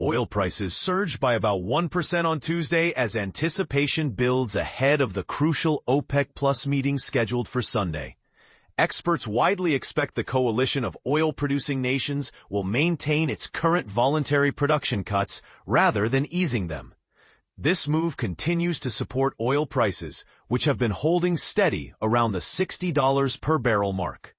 Oil prices surged by about 1% on Tuesday as anticipation builds ahead of the crucial OPEC Plus meeting scheduled for Sunday. Experts widely expect the coalition of oil-producing nations will maintain its current voluntary production cuts rather than easing them. This move continues to support oil prices, which have been holding steady around the $60 per barrel mark.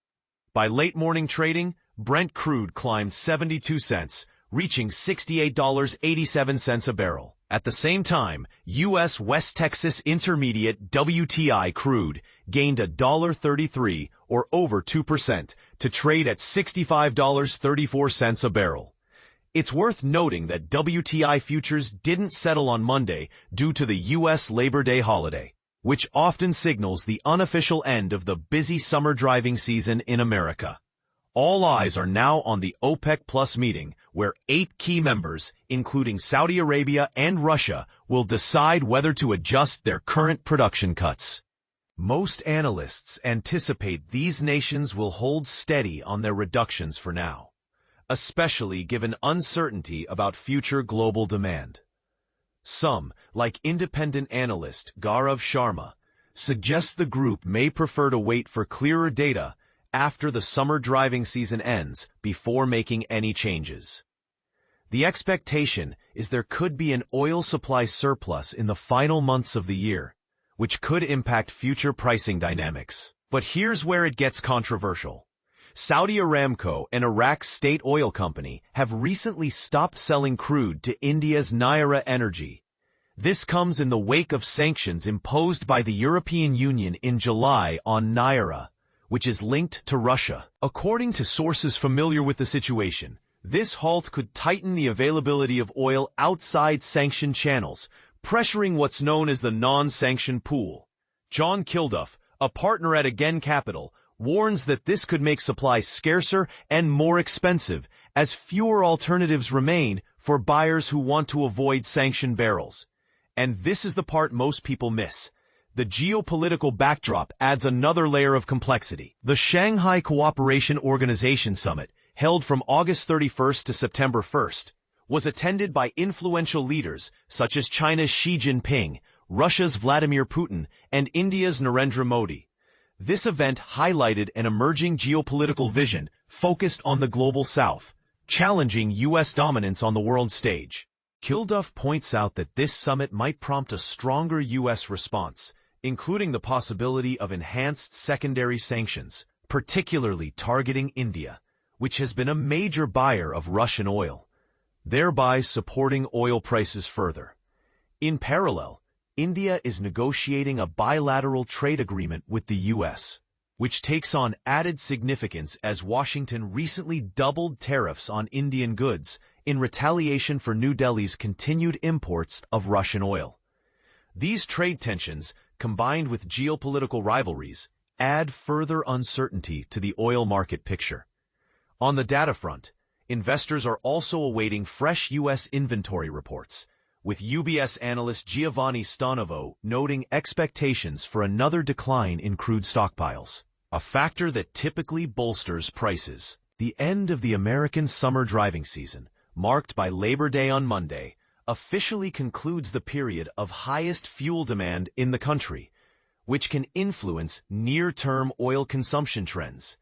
By late morning trading, Brent crude climbed 72 cents, reaching $68.87 a barrel. At the same time, U.S. West Texas Intermediate WTI crude gained $1.33 or over 2% to trade at $65.34 a barrel. It's worth noting that WTI futures didn't settle on Monday due to the U.S. Labor Day holiday, which often signals the unofficial end of the busy summer driving season in America. All eyes are now on the OPEC Plus meeting, where 8 key members, including Saudi Arabia and Russia, will decide whether to adjust their current production cuts. Most analysts anticipate these nations will hold steady on their reductions for now, especially given uncertainty about future global demand. Some, like independent analyst Gaurav Sharma, suggest the group may prefer to wait for clearer data after the summer driving season ends before making any changes. The expectation is there could be an oil supply surplus in the final months of the year, which could impact future pricing dynamics. But here's where it gets controversial. Saudi Aramco and Iraq's state oil company have recently stopped selling crude to India's Nayara energy. This comes in the wake of sanctions imposed by the European Union in July on Nayara, which is linked to Russia. According to sources familiar with the situation, this halt could tighten the availability of oil outside sanctioned channels, pressuring what's known as the non-sanctioned pool. John Kilduff, a partner at Again Capital, warns that this could make supply scarcer and more expensive as fewer alternatives remain for buyers who want to avoid sanctioned barrels. And this is the part most people miss. The geopolitical backdrop adds another layer of complexity. The Shanghai Cooperation Organization summit, held from August 31st to September 1st, was attended by influential leaders such as China's Xi Jinping, Russia's Vladimir Putin, and India's Narendra Modi. This event highlighted an emerging geopolitical vision focused on the global south, challenging U.S. dominance on the world stage. Kilduff points out that this summit might prompt a stronger U.S. response, including the possibility of enhanced secondary sanctions, particularly targeting India, which has been a major buyer of Russian oil, thereby supporting oil prices further. In parallel, India is negotiating a bilateral trade agreement with the U.S., which takes on added significance as Washington recently doubled tariffs on Indian goods in retaliation for New Delhi's continued imports of Russian oil. These trade tensions, combined with geopolitical rivalries, add further uncertainty to the oil market picture. On the data front, investors are also awaiting fresh U.S. inventory reports, with UBS analyst Giovanni Stanovo noting expectations for another decline in crude stockpiles, a factor that typically bolsters prices. The end of the American summer driving season, marked by Labor Day on Monday, officially concludes the period of highest fuel demand in the country, which can influence near-term oil consumption trends.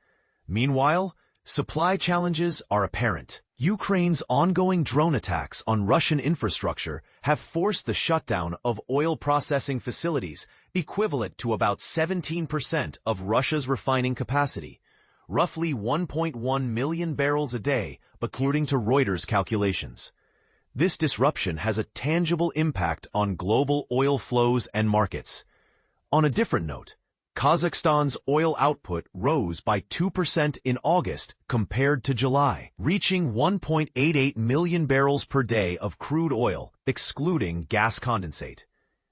Meanwhile, supply challenges are apparent. Ukraine's ongoing drone attacks on Russian infrastructure have forced the shutdown of oil processing facilities equivalent to about 17% of Russia's refining capacity, roughly 1.1 million barrels a day, according to Reuters calculations. This disruption has a tangible impact on global oil flows and markets. On a different note, Kazakhstan's oil output rose by 2% in August compared to July, reaching 1.88 million barrels per day of crude oil, excluding gas condensate.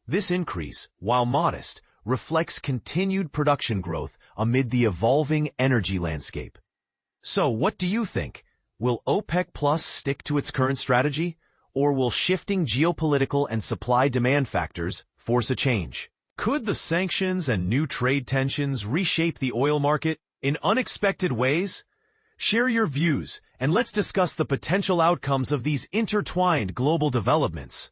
This increase, while modest, reflects continued production growth amid the evolving energy landscape. So what do you think? Will OPEC Plus stick to its current strategy, or will shifting geopolitical and supply-demand factors force a change? Could the sanctions and new trade tensions reshape the oil market in unexpected ways? Share your views, and let's discuss the potential outcomes of these intertwined global developments.